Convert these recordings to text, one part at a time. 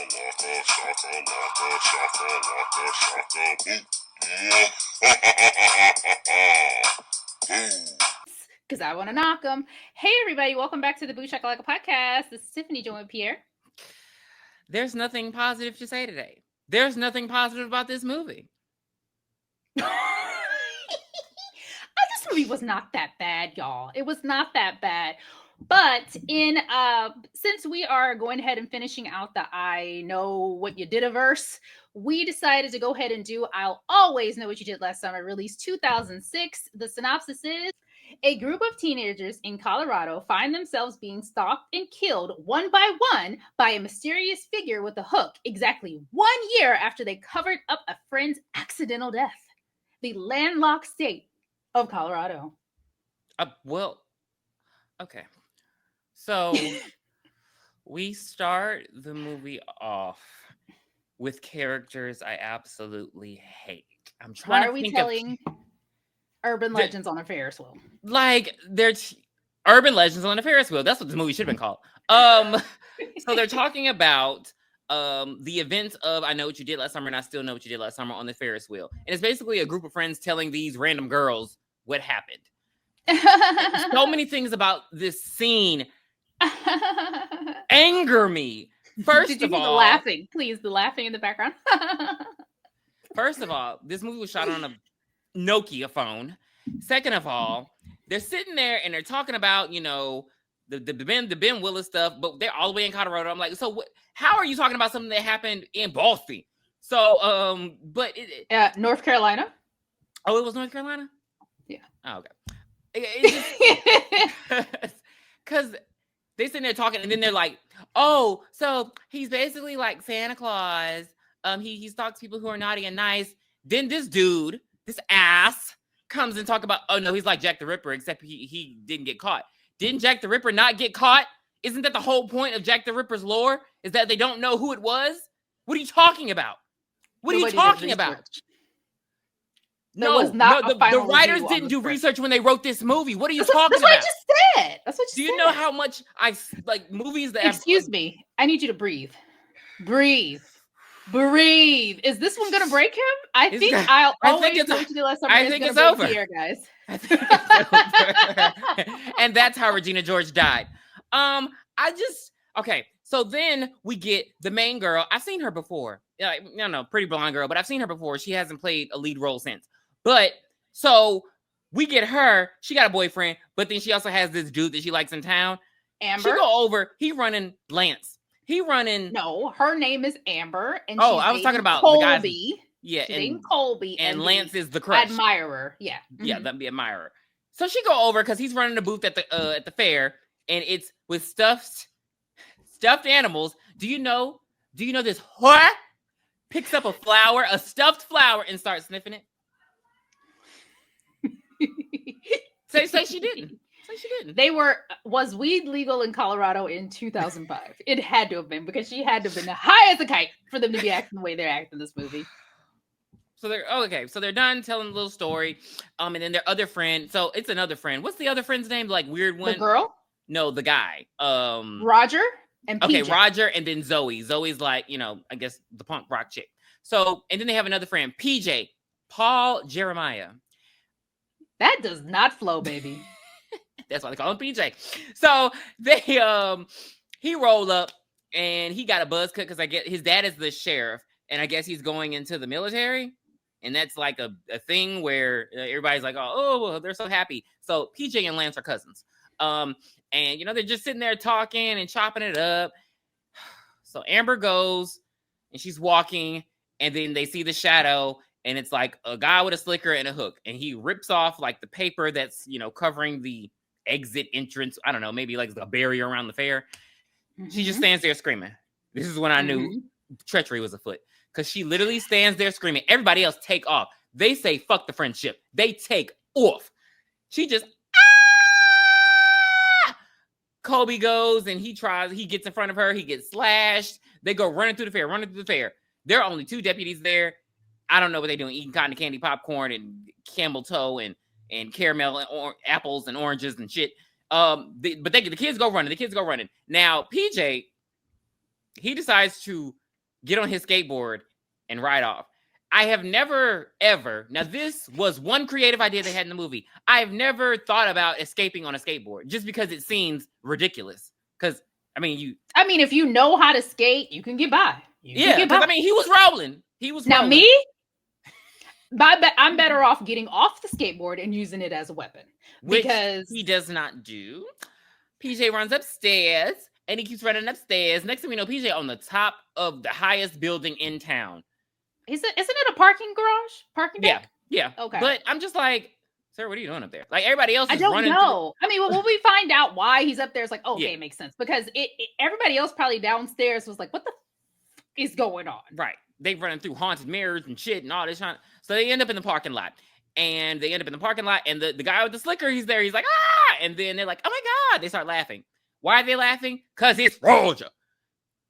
Because I want to knock them. Hey, everybody. Welcome back to the Boo Shakalaka podcast. This is Tiffany joined with Pierre. There's nothing positive to say today. There's nothing positive about this movie. This movie was not that bad, y'all. It was not that bad. But since we are going ahead and finishing out the I Know What You Did-averse, we decided to go ahead and do I'll Always Know What You Did Last Summer, released 2006. The synopsis is: a group of teenagers in Colorado find themselves being stalked and killed one by a mysterious figure with a hook exactly 1 year after they covered up a friend's accidental death. The landlocked state of Colorado. Okay. So we start the movie off with characters I absolutely hate. I'm trying Why to are we think telling urban legends on a Ferris wheel? Like they're urban legends on a Ferris wheel. That's what the movie should have been called. So they're talking about the events of I Know What You Did Last Summer and I Still Know What You Did Last Summer on the Ferris wheel. And it's basically a group of friends telling these random girls what happened. So many things about this scene anger me. First Did you of hear all, the laughing? Please, the laughing in the background. First of all, this movie was shot on a Nokia phone. Second of all, they're sitting there and they're talking about, you know, the Ben Willis stuff, but they're all the way in Colorado. I'm like, so what? How are you talking about something that happened in Boston? So, but North Carolina. Oh, it was North Carolina. Yeah. Oh, okay. Because they sitting there talking, and then they're like, "Oh, so he's basically like Santa Claus. He stalks people who are naughty and nice." Then this dude, this ass, comes and talk about, "Oh no, he's like Jack the Ripper, except he didn't get caught." Didn't Jack the Ripper not get caught? Isn't that the whole point of Jack the Ripper's lore? Is that they don't know who it was? What are you talking about? What are you talking about? No, the writers didn't do research when they wrote this movie. What are you talking about? That's what I just said. That's what you said. Do you know how much I like movies that Excuse me. I need you to breathe. Breathe. Is this one gonna break him? I think it's over. Here, guys. I think it's over. And that's how Regina George died. Okay. So then we get the main girl. I've seen her before. Pretty blonde girl, but I've seen her before. She hasn't played a lead role since. But so we get her. She got a boyfriend, but then she also has this dude that she likes in town. Amber. She go over. He running Lance. No, her name is Amber. And I was talking about Colby. The guy. Yeah, she's named Colby. And Lance is the crush. Admirer. Yeah. Mm-hmm. Yeah, that'd be admirer. So she go over because he's running a booth at the fair, and it's with stuffed animals. Do you know this whore picks up a stuffed flower, and starts sniffing it? Say she didn't. Say she didn't. Was weed legal in Colorado in 2005? It had to have been, because she had to have been high as a kite for them to be acting the way they're acting in this movie. So they're done telling a little story. And then their other friend. So it's another friend. What's the other friend's name? Like weird one. The girl? No, the guy. Roger and PJ. Okay, Roger and then Zoe. Zoe's like, I guess the punk rock chick. So, and then they have another friend, PJ, Paul Jeremiah. That does not flow, baby. That's why they call him PJ. So he rolled up and he got a buzz cut because I guess his dad is the sheriff, and I guess he's going into the military. And that's like a thing where everybody's like, oh, they're so happy. So PJ and Lance are cousins. And they're just sitting there talking and chopping it up. So Amber goes and she's walking, and then they see the shadow, and it's like a guy with a slicker and a hook, and he rips off like the paper that's covering the exit entrance. I don't know, maybe like a barrier around the fair. Mm-hmm. She just stands there screaming. This is when I knew treachery was afoot, because she literally stands there screaming. Everybody else take off. They say fuck the friendship. They take off. She just Kobe goes and he gets in front of her. He gets slashed. They go running through the fair. There are only two deputies there. I don't know what they're doing, eating cotton candy, popcorn, and camel toe, and caramel, and apples, and oranges, and shit. The kids go running. Now, PJ, he decides to get on his skateboard, and ride off. I have never, ever, now this was one creative idea they had in the movie. I have never thought about escaping on a skateboard just because it seems ridiculous. Because, I mean, if you know how to skate, you can get by. Because, I mean, he was rolling. Now, me, I'm better off getting off the skateboard and using it as a weapon. Because he does not do. PJ runs upstairs, and he keeps running upstairs. Next thing we know, PJ on the top of the highest building in town. Isn't it a parking garage? Parking deck? Yeah. Okay. But I'm just like, sir, what are you doing up there? Like, everybody else is running. I don't know. Through. I mean, when we find out why he's up there, it's like, okay, it makes sense. Because everybody else probably downstairs was like, what the is going on? Right. They running through haunted mirrors and shit and all this. So they end up in the parking lot. And the guy with the slicker, he's there. He's like, ah! And then they're like, oh my God. They start laughing. Why are they laughing? Because it's Roger.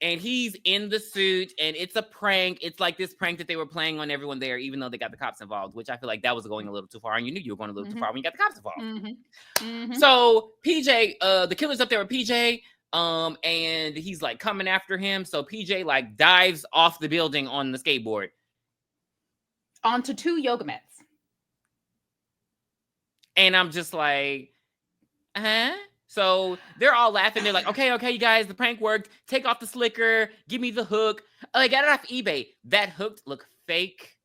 And he's in the suit, and it's a prank. It's like this prank that they were playing on everyone there, even though they got the cops involved, which I feel like that was going a little too far, and you knew you were going a little too far when you got the cops involved. So PJ, the killer's up there with PJ, and he's like coming after him. So PJ like dives off the building on the skateboard onto 2 yoga mats. And I'm just like, So they're all laughing. They're like, okay, you guys, the prank worked. Take off the slicker. Give me the hook. I got it off eBay. That hook looked fake.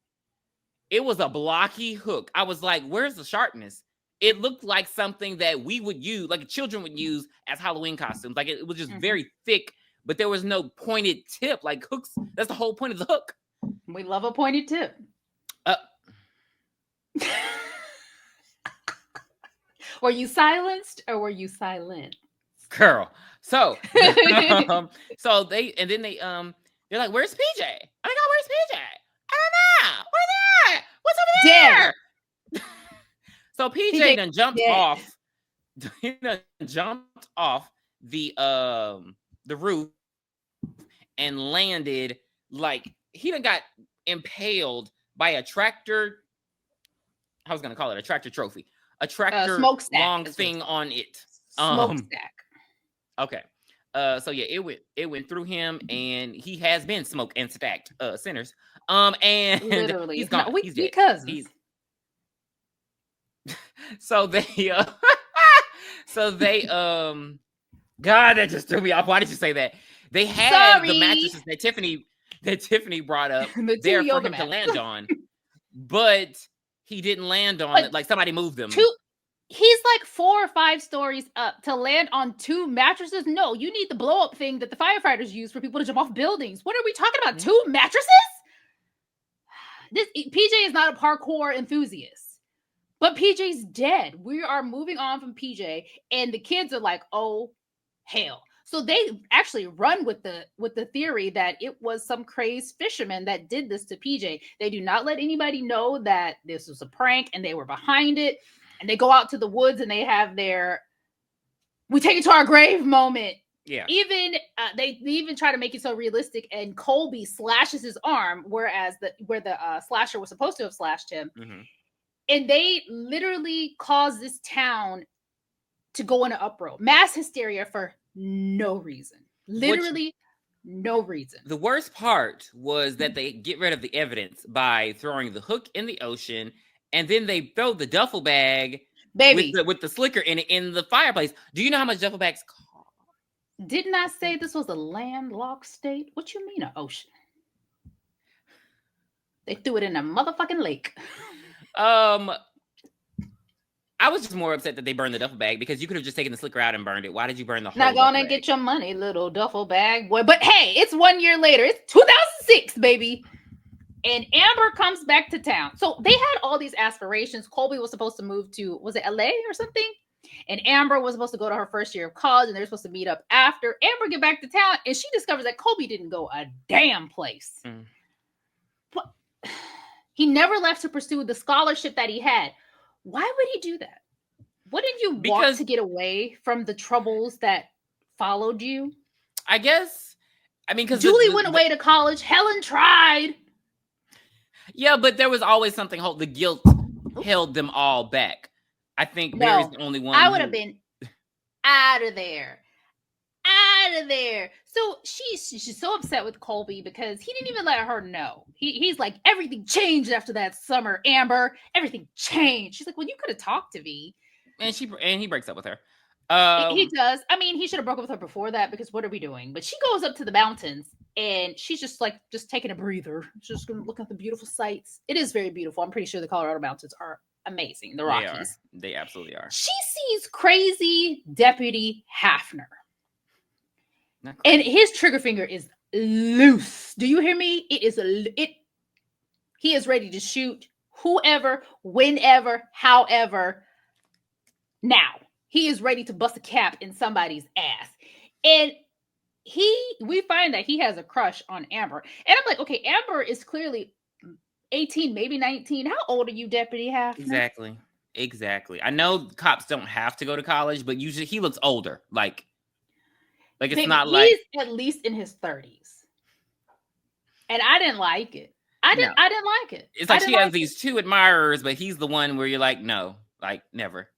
It was a blocky hook. I was like, where's the sharpness? It looked like something that we would use, like children would use as Halloween costumes. Like it was just very thick, but there was no pointed tip. Like hooks, that's the whole point of the hook. We love a pointed tip. Were you silenced or were you silent? Girl. So, they're like, where's PJ? Oh my God, where's PJ? I don't know. Where's that? What's over there? So PJ done jumped off. He done jumped off the roof and landed like he done got impaled by a tractor. I was gonna call it a tractor trophy. A tractor long thing on it. Smokestack. Okay. So yeah, it went through him, and he has been smoked and stacked sinners. And literally he's gone. He's dead. Cousins. So they God, that just threw me off. Why did you say that? They had the mattresses that Tiffany brought up there for him to land on, but he didn't land on it. Like somebody moved them. He's like 4 or 5 stories up to land on 2 mattresses. No, you need the blow up thing that the firefighters use for people to jump off buildings. What are we talking about? 2 mattresses? PJ is not a parkour enthusiast, but PJ's dead. We are moving on from PJ, and the kids are like, oh hell. So they actually run with the theory that it was some crazed fisherman that did this to PJ. They do not let anybody know that this was a prank and they were behind it. And they go out to the woods and they have their "we take it to our grave" moment. Yeah. Even they even try to make it so realistic. And Colby slashes his arm, whereas where the slasher was supposed to have slashed him. Mm-hmm. And they literally cause this town to go into uproar, mass hysteria for no reason. Literally no reason. The worst part was that they get rid of the evidence by throwing the hook in the ocean, and then they throw the duffel bag with the slicker in the fireplace. Do you know how much duffel bags cost? Didn't I say this was a landlocked state? What you mean an ocean? They threw it in a motherfucking lake. I was just more upset that they burned the duffel bag, because you could have just taken the slicker out and burned it. Why did you burn the whole Not gonna get your money, little duffel bag boy. But hey, it's 1 year later. It's 2006, baby. And Amber comes back to town. So they had all these aspirations. Colby was supposed to move to, was it LA or something? And Amber was supposed to go to her first year of college, and they're supposed to meet up after. Amber get back to town, and she discovers that Colby didn't go a damn place. But he never left to pursue the scholarship that he had. Why would he do that? Wouldn't you want to get away from the troubles that followed you? I guess. I mean, because Julie went away to college. Helen tried. Yeah, but there was always something. The guilt held them all back. I think Mary's the only one. I would have been out of there. out of there. So she's so upset with Colby because he didn't even let her know. He's like, everything changed after that summer, Amber. Everything changed. She's like, well, you could have talked to me. And he breaks up with her. He does. I mean, he should have broken with her before that because what are we doing? But she goes up to the mountains and she's just like taking a breather. She's just gonna look at the beautiful sights. It is very beautiful. I'm pretty sure the Colorado mountains are amazing. The Rockies. They absolutely are. She sees crazy Deputy Hafner. And his trigger finger is loose. Do you hear me? He is ready to shoot whoever, whenever, however. Now he is ready to bust a cap in somebody's ass. And we find that he has a crush on Amber. And I'm like, okay, Amber is clearly 18, maybe 19. How old are you, Deputy Hafner? Exactly. I know cops don't have to go to college, but usually he looks older. Like it's maybe not like he's at least in his 30s. And I didn't like it. I didn't like it. It's like she has these two admirers, but he's the one where you're like, no, like never.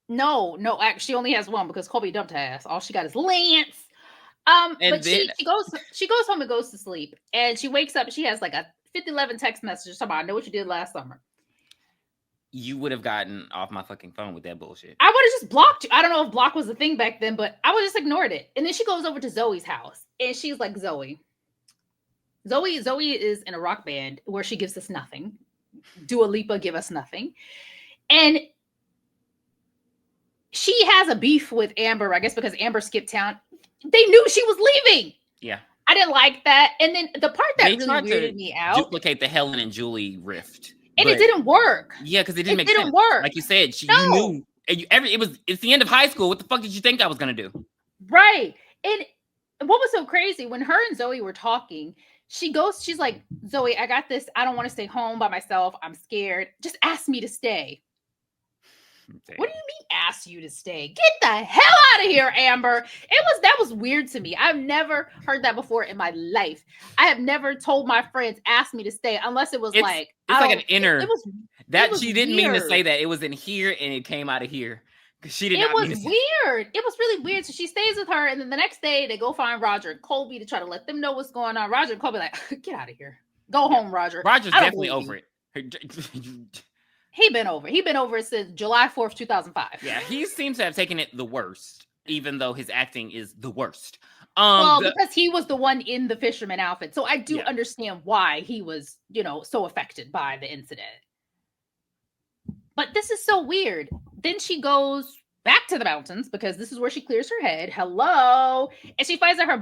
No, actually, she only has one because Colby dumped her ass. All she got is Lance. But then, she goes home and goes to sleep, and she wakes up. She has like a 5011 text message talking about, I know what you did last summer. You would have gotten off my fucking phone with that bullshit. I would have just blocked you. I don't know if block was a thing back then, but I would just ignored it. And then she goes over to Zoe's house, and she's like, Zoe is in a rock band where she gives us nothing. Dua Lipa give us nothing, and she has a beef with Amber, I guess, because Amber skipped town. They knew she was leaving. Yeah. I didn't like that. And then the part that really weirded me out. Duplicate the Helen and Julie rift. And it didn't work. Yeah, because it didn't sense. Work. Like you said, you knew. It's the end of high school. What the fuck did you think I was going to do? Right. And what was so crazy, when her and Zoe were talking, she's like, Zoe, I got this. I don't want to stay home by myself. I'm scared. Just ask me to stay. Damn. What do you mean ask you to stay? Get the hell out of here, Amber. That was weird to me. I've never heard that before in my life. I have never told my friends ask me to stay unless it was it's like an inner. She didn't mean to say that. It was in here and it came out of here. She did. It was weird. It was really weird. So she stays with her, and then the next day they go find Roger and Colby to try to let them know what's going on. Roger and Colby like, get out of here. Go home, Roger. Roger's definitely over it. He been over it since July 4th, 2005. Yeah, he seems to have taken it the worst, even though his acting is the worst. Because he was the one in the fisherman outfit. So I do understand why he was, so affected by the incident. But this is so weird. Then she goes back to the mountains because this is where she clears her head. Hello. And she finds that her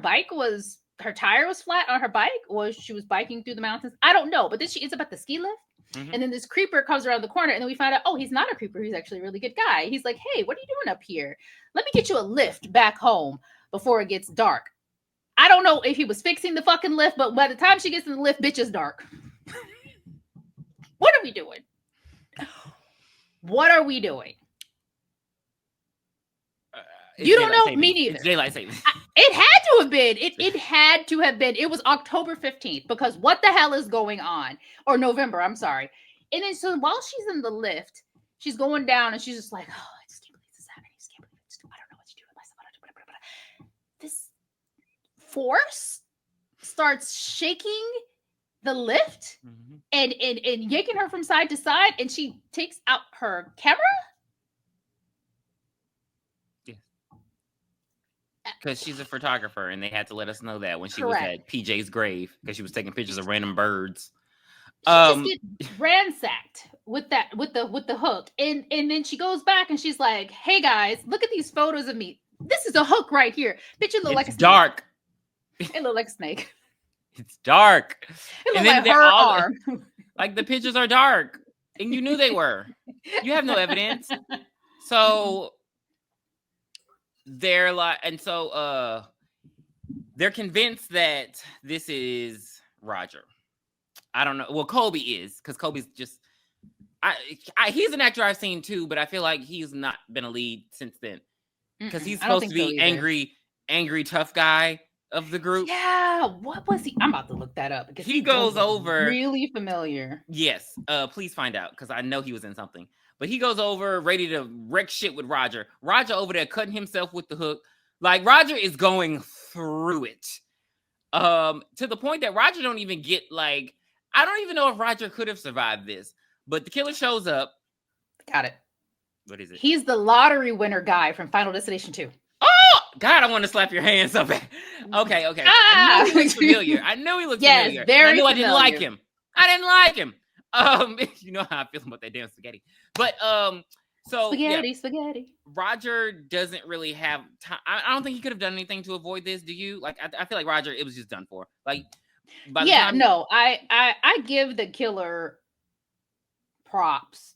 tire was flat on her bike, or she was biking through the mountains. I don't know. But then she ends up at the ski lift. Mm-hmm. And then this creeper comes around the corner, and then we find out, he's not a creeper. He's actually a really good guy. He's like, hey, what are you doing up here? Let me get you a lift back home before it gets dark. I don't know if he was fixing the fucking lift, but by the time she gets in the lift, bitch, is dark. What are we doing? What are we doing? You don't know? Me neither. It's daylight saving. It had to have been. It had to have been. It was October 15th because what the hell is going on? Or November, I'm sorry. And then so while she's in the lift, she's going down and she's just like, I just can't believe this is happening. I just can't believe it. I don't know what to do with myself. This force starts shaking the lift and yanking her from side to side, and she takes out her camera. Because she's a photographer, and they had to let us know that when she was at PJ's grave because she was taking pictures of random birds. She just get ransacked with the hook, and then she goes back and she's like, "Hey guys, look at these photos of me. This is a hook right here. Bitch, it look like a snake. Dark. It looked like a snake. It's dark. It looked like her arm. Like the pictures are dark, and you knew they were. You have no evidence, so." They're like, and so they're convinced that this is Roger. I don't know. Well, Colby is, because Colby's just he's an actor I've seen too, but I feel like he's not been a lead since then. Because he's supposed to be angry tough guy of the group. Yeah, what was he? I'm about to look that up because he goes over really familiar. Yes, please find out because I know he was in something. But he goes over ready to wreck shit with Roger. Roger over there cutting himself with the hook. Like Roger is going through it. To the point that Roger don't even get like, I don't even know if Roger could have survived this. But the killer shows up. Got it. What is it? He's the lottery winner guy from Final Destination 2. Oh God, I want to slap your hand so bad. Okay. I knew he looked familiar. Yes, familiar. very I knew I didn't like familiar. him. I didn't like him. You know how I feel about that damn spaghetti. But so Spaghetti. Roger doesn't really have time. I don't think he could have done anything to avoid this. Do you? Like, I feel like Roger, it was just done for. Like, by the time, No, I give the killer props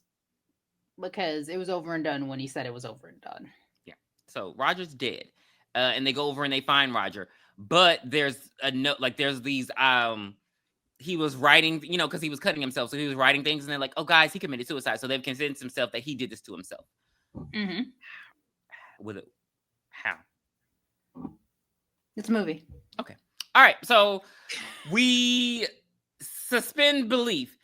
because it was over and done when he said it was over and done. Yeah. So Roger's dead, and they go over and they find Roger, but there's a note. Like, there's these he was writing, you know, because he was cutting himself, so he was writing things, and they're like, "Oh, guys, he committed suicide." So they've convinced himself that he did this to himself. Mm-hmm. With it, how? It's a movie. Okay. All right. So we suspend belief.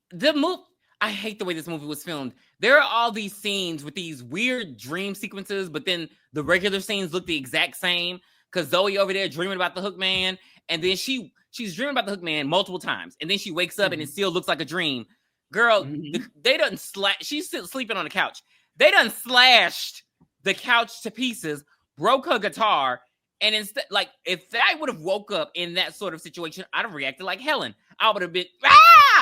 The movie. I hate the way this movie was filmed. There are all these scenes with these weird dream sequences, but then the regular scenes look the exact same. Because Zoe over there dreaming about the Hook Man, and then she's dreaming about the Hook Man multiple times, and then she wakes up and it still looks like a dream. Girl, they done she's still sleeping on the couch. They done slashed the couch to pieces, broke her guitar, and instead, like, if I would have woke up in that sort of situation, I'd have reacted like Helen. I would have been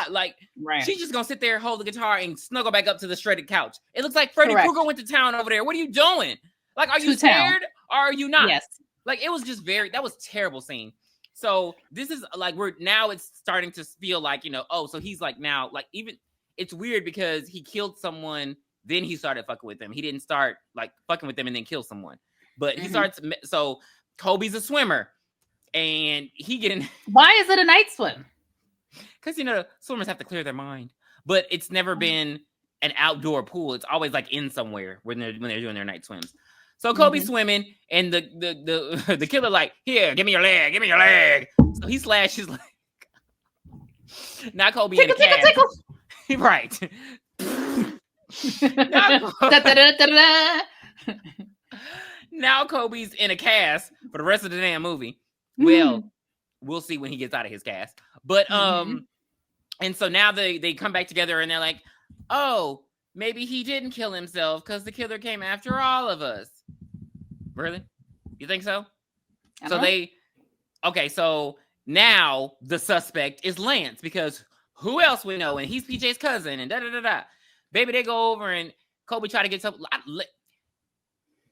like, right. She's just gonna sit there, hold the guitar, and snuggle back up to the shredded couch. It looks like Freddy Krueger went to town over there. What are you doing? Like, are you scared or are you not? Yes. Like, it was just that was terrible scene. So this is like, it's starting to feel like, you know, oh, so he's like now, like, even it's weird because he killed someone, then he started fucking with them. He didn't start like fucking with them and then kill someone, but he starts. So Kobe's a swimmer, and he getting. Why is it a night swim? Because, you know, swimmers have to clear their mind, but it's never been an outdoor pool. It's always like in somewhere when they're doing their night swims. So Kobe's swimming, and the killer like, here, give me your leg. So he slashes like. Now Kobe in a cast. Right. Now Kobe's in a cast for the rest of the damn movie. Well, we'll see when he gets out of his cast. But and so now they come back together and they're like, oh, maybe he didn't kill himself because the killer came after all of us. Really? You think so? So now the suspect is Lance, because who else we know? And he's PJ's cousin and da-da-da-da. Baby, they go over and Kobe try to get something.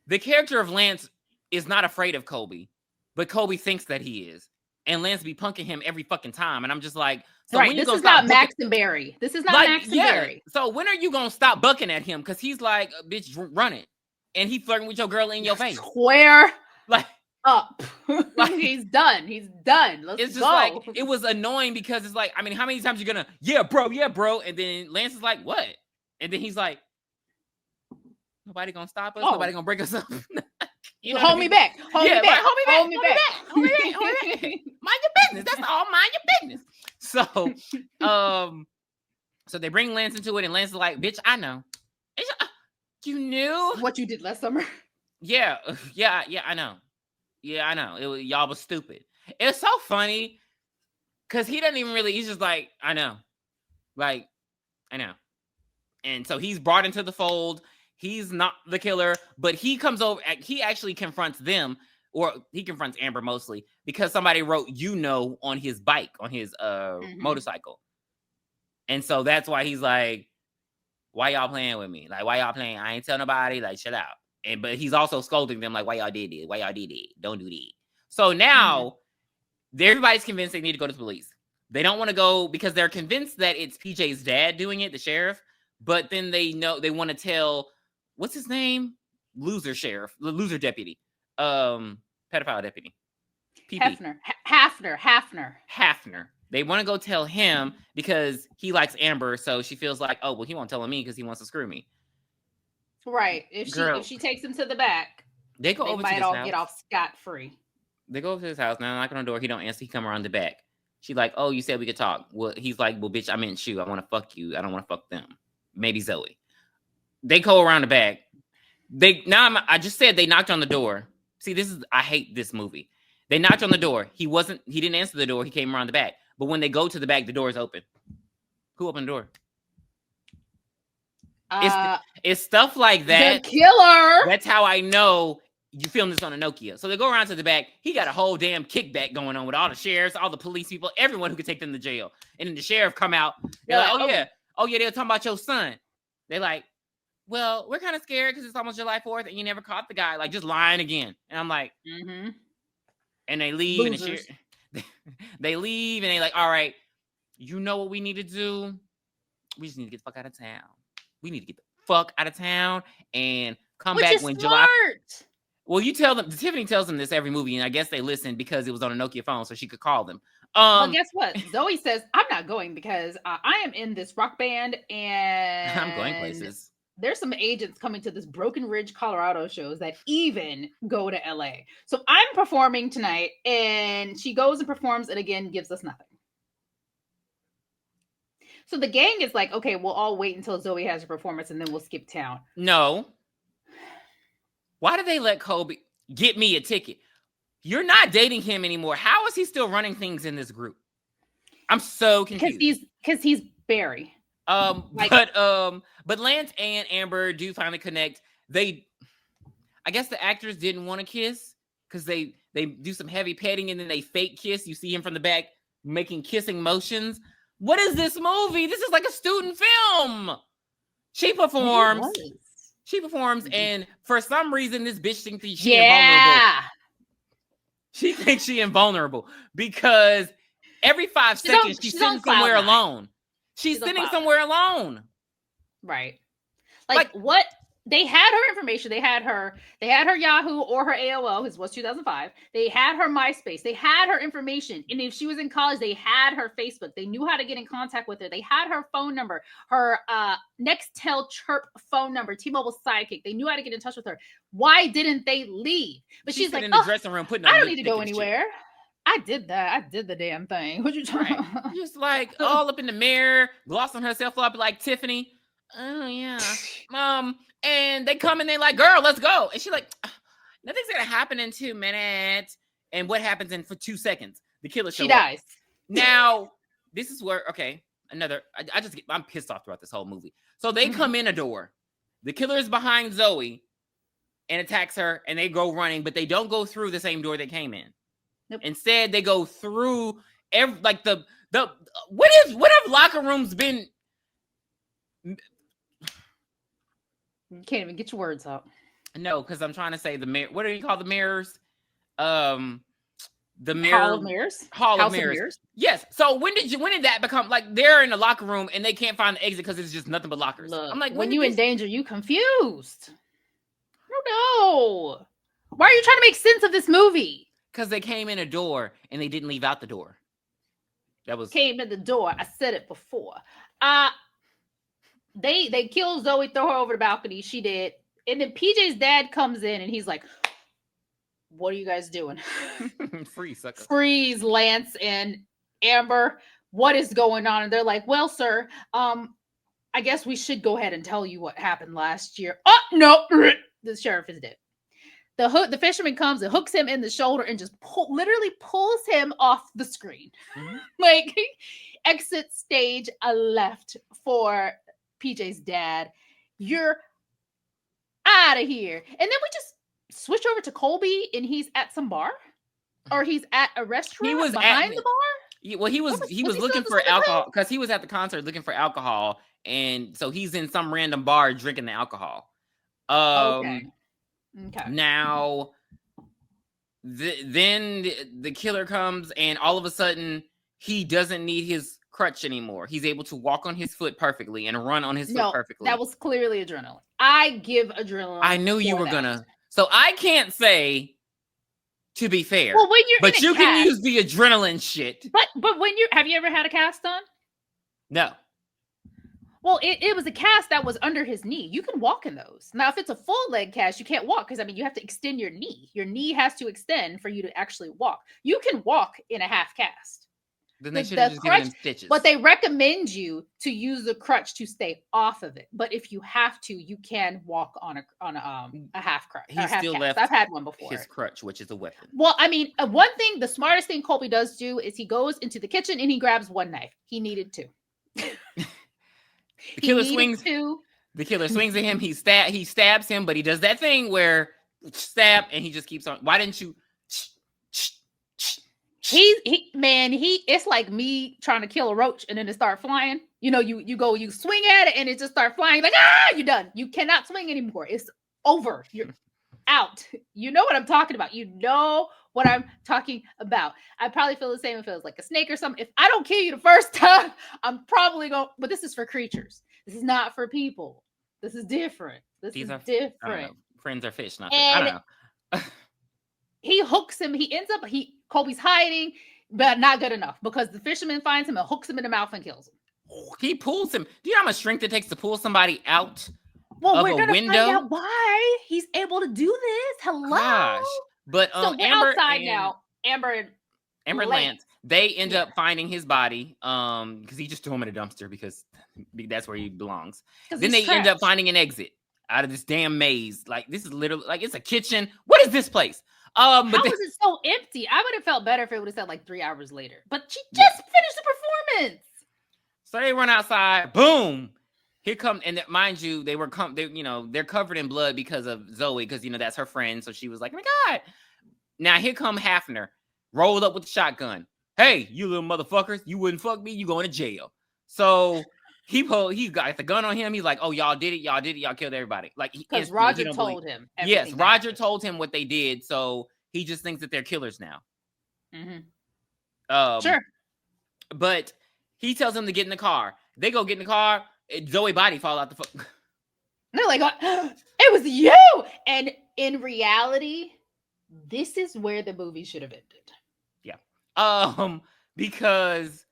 The character of Lance is not afraid of Kobe, but Kobe thinks that he is. And Lance be punking him every fucking time. And I'm just like, so right, this is not Max and Barry. This is not like, Max and Barry. So when are you going to stop bucking at him? Because he's like, bitch, run it. And he flirting with your girl in your face. Square like up. Like, he's done. Let's it's just go. like, it was annoying because it's like, I mean, how many times you gonna, yeah, bro. And then Lance is like, what? And then he's like, nobody gonna stop us. Nobody gonna break us up. You know, hold me back. Hold me back. Mind your business. That's all. Mind your business. So, so they bring Lance into it, and Lance is like, bitch, I know. You knew what you did last summer. Yeah, I know. Yeah, I know. Y'all was stupid. It's so funny because he doesn't even really. He's just like, I know, like, I know. And so he's brought into the fold. He's not the killer, but he comes over. He actually confronts them, or he confronts Amber mostly because somebody wrote, you know, on his bike, on his motorcycle. And so that's why he's like, why y'all playing with me? Like, why y'all playing? I ain't tell nobody. Like, shut out. But he's also scolding them like, why y'all did it? Why y'all did it? Don't do that. So now everybody's convinced they need to go to the police. They don't want to go because they're convinced that it's PJ's dad doing it, the sheriff. But then they know they want to tell, what's his name? Loser sheriff, the loser deputy, pedophile deputy. PP. Hafner. They want to go tell him because he likes Amber, so she feels like, oh, well, he won't tell me because he wants to screw me. Right. If she takes him to the back, they go over to his house. Get off scot-free. They go over to his house. Now, knock on the door. He don't answer. He come around the back. She like, oh, you said we could talk. Well, he's like, well, bitch, I meant you. I want to fuck you. I don't want to fuck them. Maybe Zoe. They go around the back. I just said they knocked on the door See, I hate this movie. They knocked on the door. He didn't answer the door. He came around the back. But when they go to the back, the door is open. Who opened the door? It's stuff like that. The killer. That's how I know you filmed this on a Nokia. So they go around to the back. He got a whole damn kickback going on with all the sheriffs, all the police people, everyone who could take them to jail. And then the sheriff come out. They're like, oh yeah, they're talking about your son. They're like, well, we're kind of scared because it's almost July 4th and you never caught the guy. Like, just lying again. And I'm like, and they leave. Losers. And they leave and they like, all right, you know what we need to do? We just need to get the fuck out of town. We need to get the fuck out of town and come back when July. Well, you tell them. Tiffany tells them this every movie, and I guess they listened because it was on a Nokia phone, so she could call them. Well, guess what? Zoe says, I'm not going because I am in this rock band and I'm going places. There's some agents coming to this Broken Ridge, Colorado shows that even go to LA. So I'm performing tonight, and she goes and performs and again gives us nothing. So the gang is like, okay, we'll all wait until Zoe has her performance and then we'll skip town. No. Why did they let Colby get me a ticket? You're not dating him anymore. How is he still running things in this group? I'm so confused. Because he's Barry. But Lance and Amber do finally connect. I guess the actors didn't want to kiss because they do some heavy petting and then they fake kiss. You see him from the back making kissing motions. What is this movie? This is like a student film. She performs, and for some reason, this bitch thinks she's invulnerable. She thinks she's invulnerable because every 5 seconds she's sitting somewhere alone. She's sitting somewhere alone. Right. Like what? They had her information. They had her Yahoo or her AOL, which was 2005. They had her MySpace. They had her information. And if she was in college, they had her Facebook. They knew how to get in contact with her. They had her phone number, her Nextel Chirp phone number, T-Mobile Sidekick. They knew how to get in touch with her. Why didn't they leave? But she's like, in the dressing room putting on I don't need to go anywhere. I did that. I did the damn thing. What you talking about? Just like all up in the mirror, glossing herself up like Tiffany. Oh, yeah. And they come and they're like, girl, let's go. And she's like, nothing's going to happen in 2 minutes. And what happens in for 2 seconds? The killer shows up. She dies. Now, this is where, I'm pissed off throughout this whole movie. So they come in a door. The killer is behind Zoe and attacks her and they go running, but they don't go through the same door they came in. Nope. Instead, they go through what have locker rooms been? You can't even get your words out. No, because I'm trying to say the mirror. What do you call the mirrors? The mirror. Hall of Mirrors. House of Mirrors. Yes. So when did that become like they're in the locker room and they can't find the exit because it's just nothing but lockers? Look, I'm like, when you in danger, you confused. I don't know. Why are you trying to make sense of this movie? Because they came in a door and they didn't leave out the door. Came in the door. I said it before. They killed Zoe, throw her over the balcony. She did. And then PJ's dad comes in and he's like, what are you guys doing? Freeze, sucker. Freeze, Lance and Amber. What is going on? And they're like, well, sir, I guess we should go ahead and tell you what happened last year. Oh, no. The sheriff is dead. The fisherman comes and hooks him in the shoulder and just literally pulls him off the screen. Mm-hmm. Like, exit stage left for PJ's dad. You're out of here. And then we just switch over to Colby and he's at some bar or he's at a restaurant. He was behind the bar. Well, he was looking for alcohol because he was at the concert looking for alcohol. And so he's in some random bar drinking the alcohol. Okay. Now, then the killer comes and all of a sudden he doesn't need his crutch anymore. He's able to walk on his foot perfectly and run on his foot perfectly. That was clearly adrenaline. I give adrenaline. I knew you were gonna. So I can't say, to be fair. Well, when you're but you can use the adrenaline shit. But when have you ever had a cast on? No. Well, it was a cast that was under his knee. You can walk in those. Now, if it's a full leg cast, you can't walk because, you have to extend your knee. Your knee has to extend for you to actually walk. You can walk in a half cast. Then they should have just given crutch, him stitches. but they recommend you to use the crutch to stay off of it. But if you have to, you can walk on a half crutch or He half still cast. left I've had one before. his crutch, which is a weapon. Well, I mean, one thing, the smartest thing Colby does do is he goes into the kitchen and he grabs one knife. He needed two. The killer swings. The killer swings at him. He stabs him, but he does that thing where stab and he just keeps on. Why didn't you? It's like me trying to kill a roach and then it start flying. You know, you swing at it and it just start flying. Like, you're done. You cannot swing anymore. It's over. You're out. You know what I'm talking about. You know what I'm talking about. I probably feel the same if it was like a snake or something. If I don't kill you the first time, I'm probably going, but this is for creatures. This is not for people. This is different. These are different. Friends are fish, not fish. I don't know. He hooks him. Colby's hiding, but not good enough because the fisherman finds him and hooks him in the mouth and kills him. He pulls him. Do you know how much strength it takes to pull somebody out of a window? Find out why he's able to do this. Hello. Gosh. But so we're outside now. Amber and Lance, they end up finding his body because he just threw him in a dumpster because that's where he belongs. Then they end up finding an exit out of this damn maze. Like, this is literally like it's a kitchen. What is this place? How is it so empty? I would have felt better if it would have said like 3 hours later. But she just finished the performance. So they run outside. Boom. Here come, and mind you, they're covered in blood because of Zoe, because that's her friend. So she was like, "Oh my God!" Now here come Hafner, rolled up with the shotgun. Hey, you little motherfuckers! You wouldn't fuck me. You going to jail. So he got the gun on him. He's like, "Oh, y'all did it. Y'all did it. Y'all killed everybody." Like, because Roger told him. Yes, Roger told him what they did. So he just thinks that they're killers now. Mm-hmm. Sure. But he tells them to get in the car. They go get in the car. Zoe body fall out the fuck. They're like, it was you. And in reality, this is where the movie should have ended. Yeah. Because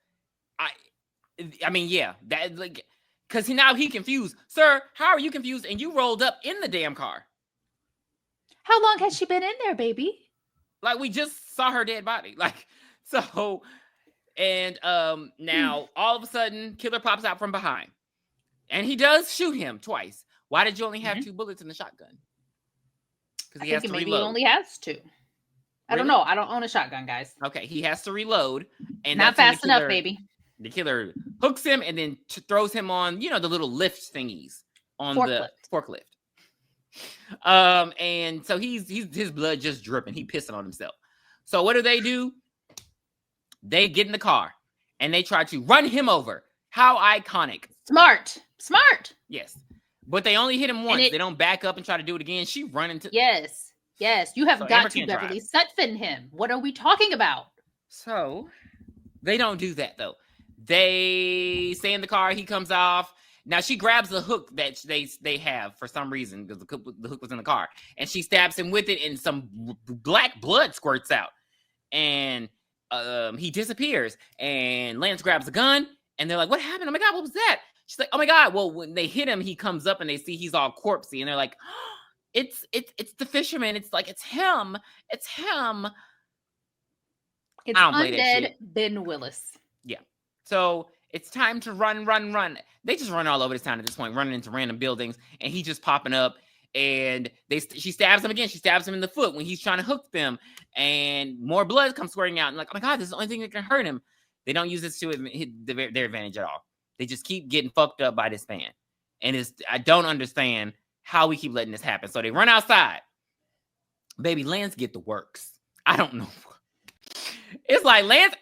I mean, yeah, that like, because now he confused. Sir, how are you confused? And you rolled up in the damn car. How long has she been in there, baby? Like, we just saw her dead body. Like, so, and now all of a sudden, killer pops out from behind. And he does shoot him twice. Why did you only have 2 bullets in the shotgun? Because he has to reload. Maybe he only has 2. I don't know. I don't own a shotgun, guys. Okay, he has to reload. And not fast enough, baby. The killer hooks him and then throws him on, the little lift thingies on the forklift. And so his blood just dripping. He pissing on himself. So what do? They get in the car and they try to run him over. How iconic. Smart. Yes. But they only hit him once. They don't back up and try to do it again. She run into... Yes. You have got to Beverly Sutphin him. What are we talking about? So, they don't do that, though. They stay in the car. He comes off. Now, she grabs the hook that they have for some reason, because the hook was in the car. And she stabs him with it, and some black blood squirts out. And he disappears. And Lance grabs the gun. And they're like, what happened? Oh, my God, what was that? She's like, oh, my God. Well, when they hit him, he comes up and they see he's all corpsey. And they're like, oh, it's the fisherman. It's like, it's him. It's undead Ben Willis. Yeah. So it's time to run. They just run all over this town at this point, running into random buildings. And he's just popping up. And she stabs him again. She stabs him in the foot when he's trying to hook them. And more blood comes squirting out. And like, oh, my God, this is the only thing that can hurt him. They don't use this to their advantage at all. They just keep getting fucked up by this man. And I don't understand how we keep letting this happen. So they run outside. Baby, Lance get the works. I don't know. It's like Lance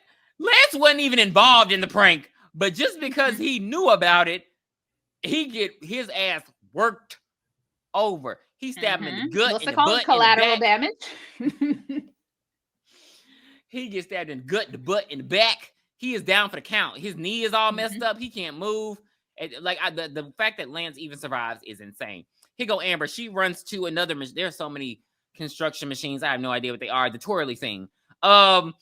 wasn't even involved in the prank. But just because he knew about it, he get his ass worked over. He stabbed him in the gut. What's it called? Collateral damage. He gets stabbed in the gut, the butt, and the back. He is down for the count. His knee is all messed up. He can't move. The fact that Lance even survives is insane. Here go Amber. She runs to another machine. There's so many construction machines. I have no idea what they are. The twirly thing. The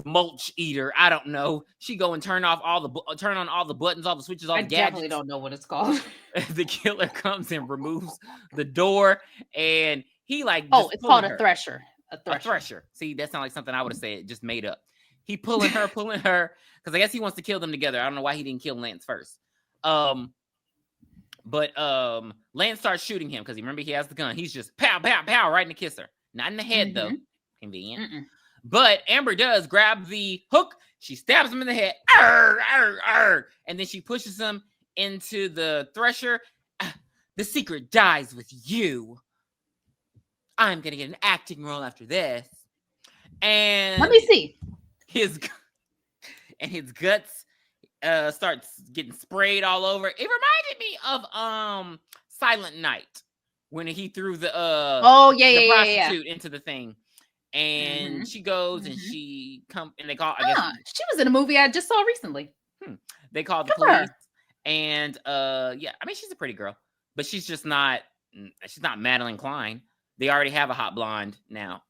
mulch eater. I don't know. She go and turn on all the buttons, all the switches, all the gadgets. I definitely don't know what it's called. The killer comes and removes the door, and he it's called a thresher. A thresher. See, that sounds like something I would have said, just made up. He pulling her, because I guess he wants to kill them together. I don't know why he didn't kill Lance first. But Lance starts shooting him because remember he has the gun. He's just pow, pow, pow, right in the kisser. Not in the head, though. Convenient. But Amber does grab the hook. She stabs him in the head. Arr, arr, arr, and then she pushes him into the thresher. The secret dies with you. I'm going to get an acting role after this. And let me see. His guts starts getting sprayed all over. It reminded me of Silent Night when he threw the prostitute into the thing. And she goes and she comes and they call. I guess she was in a movie I just saw recently. They called the police, and I mean she's a pretty girl, but she's just not. She's not Madeline Klein. They already have a hot blonde now.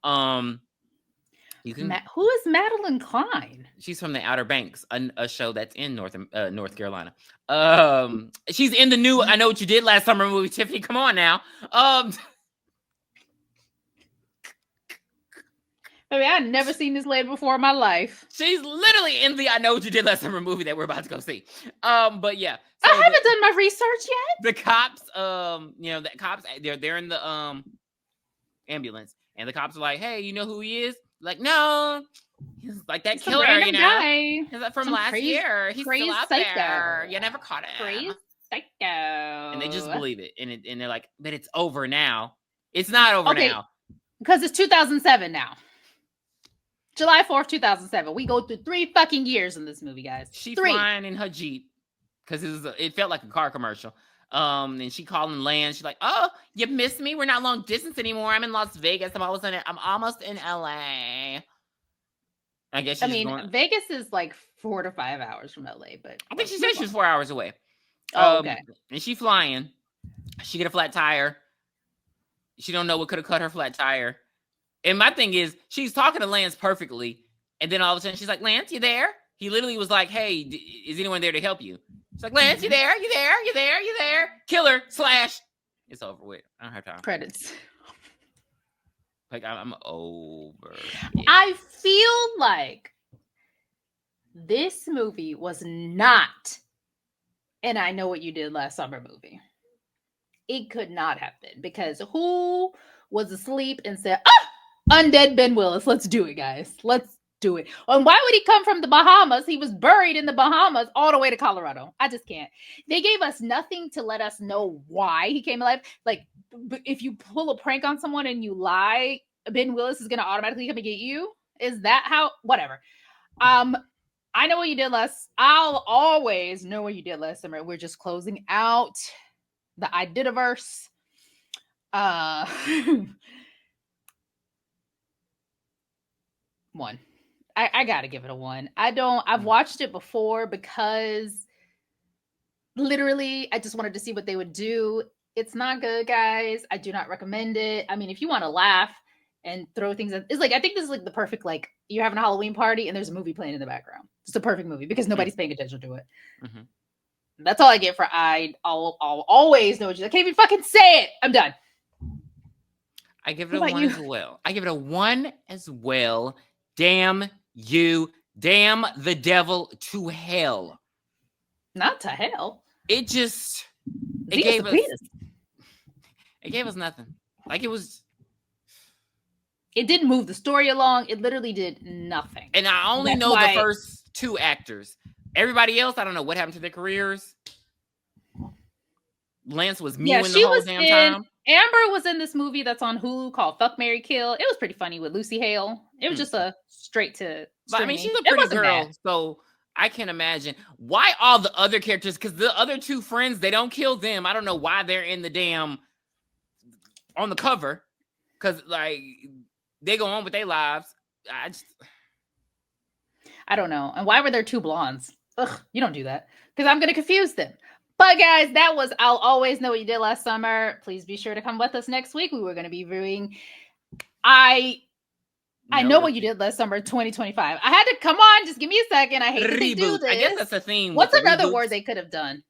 You can. Who is Madeline Klein? She's from the Outer Banks, a show that's in North Carolina. She's in the new I Know What You Did Last Summer movie. Tiffany, come on now. I mean, I've never seen this lady before in my life. She's literally in the I Know What You Did Last Summer movie that we're about to go see. But yeah. So I haven't done my research yet. The cops, the cops, they're in the ambulance, and the cops are like, "Hey, you know who he is?" Like, no. He's like that killer, you know. Guy. He's like from last year. He's still out there. You never caught him. Crazy psycho. And they just believe it, and they're like, "But it's over now." It's not over now because it's 2007 now. July 4th, 2007. We go through 3 fucking years in this movie, guys. She flying in her Jeep because it felt like a car commercial. And she calling Lance. She's like, "Oh, you missed me. We're not long distance anymore. I'm in Las Vegas. I'm almost in LA." I guess. Vegas is like 4 to 5 hours from LA, but I think she said she was 4 hours away. Okay. And she flying. She get a flat tire. She don't know what could have cut her flat tire. And my thing is, she's talking to Lance perfectly, and then all of a sudden she's like, "Lance, you there?" He literally was like, "Hey, is anyone there to help you?" She's like, "Lance, you there? You there? You there? You there?" Killer / It's over with. I don't have time. Credits. Like I'm over. I feel like this movie was not an I Know What You Did Last Summer movie. It could not have been, because who was asleep and said, "Undead Ben Willis, let's do it, guys. Let's do it." And why would he come from the Bahamas? He was buried in the Bahamas all the way to Colorado. I just can't. They gave us nothing to let us know why he came alive. Like, if you pull a prank on someone and you lie, Ben Willis is going to automatically come and get you. Is that how? Whatever. I Know What You Did I'll always know what you did last summer. We're just closing out the Ididaverse. One. I gotta give it a 1. I've watched it before because literally I just wanted to see what they would do. It's not good, guys. I do not recommend it. I mean, if you want to laugh and throw things at, it's like, I think this is like the perfect, like, you're having a Halloween party and there's a movie playing in the background. It's a perfect movie because nobody's paying attention to it. That's all I get for I'll always know what you. I can't even fucking say it. I'm done. I give it a 1 as well. I give it a 1 as well. Damn you. Damn the devil to hell. Not to hell. It just it gave us nothing. Like it didn't move the story along. It literally did nothing. And I only know the first 2 actors. Everybody else, I don't know what happened to their careers. Lance was mewing the whole damn time. Amber was in this movie that's on Hulu called Fuck, Marry, Kill. It was pretty funny with Lucy Hale. It was just a straight to streaming. But I mean, she's a pretty girl, so I can't imagine why all the other characters, because the other 2 friends, they don't kill them. I don't know why they're in the damn on the cover, because like they go on with their lives. I don't know. And why were there 2 blondes? Ugh, you don't do that, because I'm going to confuse them. But guys, that was I'll Always Know What You Did Last Summer. Please be sure to come with us next week. We were going to be reviewing I Know What You Did Last Summer 2025. I had to come on. Just give me a second. I hate that they do this. I guess that's the theme. What's another word they could have done?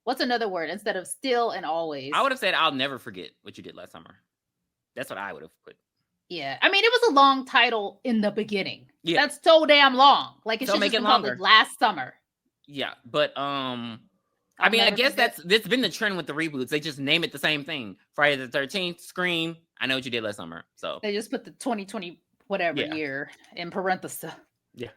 What's another word instead of still and always? I would have said I'll never forget what you did last summer. That's what I would have put. Yeah. I mean, it was a long title in the beginning. Yeah. That's so damn long. Like it So should make just it been called like longer. last summer. Yeah, but I I'll mean, I never guess forget. that's been the trend with the reboots. They just name it the same thing. Friday the 13th, Scream. I know what you did last summer. So They just put the 2020 whatever yeah, year in parentheses. yeah.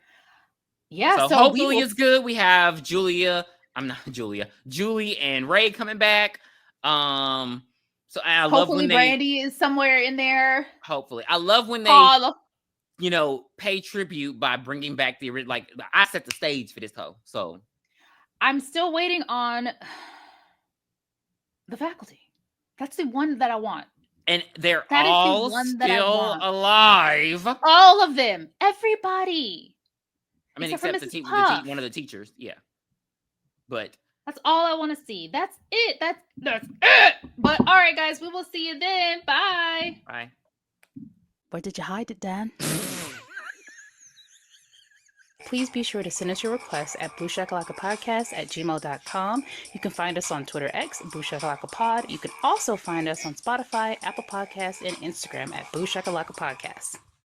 Yeah, So so we hopefully will. it's good. We have Julia. I'm not Julia. Julie and Ray coming back. So I love Hopefully, when they. Brandy is somewhere in there. Hopefully, I love when they Paul, pay tribute by bringing back the like. I set the stage for this hoe. So I'm still waiting on the faculty. That's the one that I want. and they're That is the all one that I still want. alive. All of them, everybody, I mean, except for except Mrs. Puff. one of the teachers. Yeah, but That's all I want to see. That's it. That's it. But all right, guys, we will see you then. Bye. bye. Where did you hide it, Dan? Please be sure to send us your requests at booshakalakapodcast@gmail.com. You can find us on Twitter X, booshakalakapod. You can also find us on Spotify, Apple Podcasts, and Instagram at booshakalakapodcast.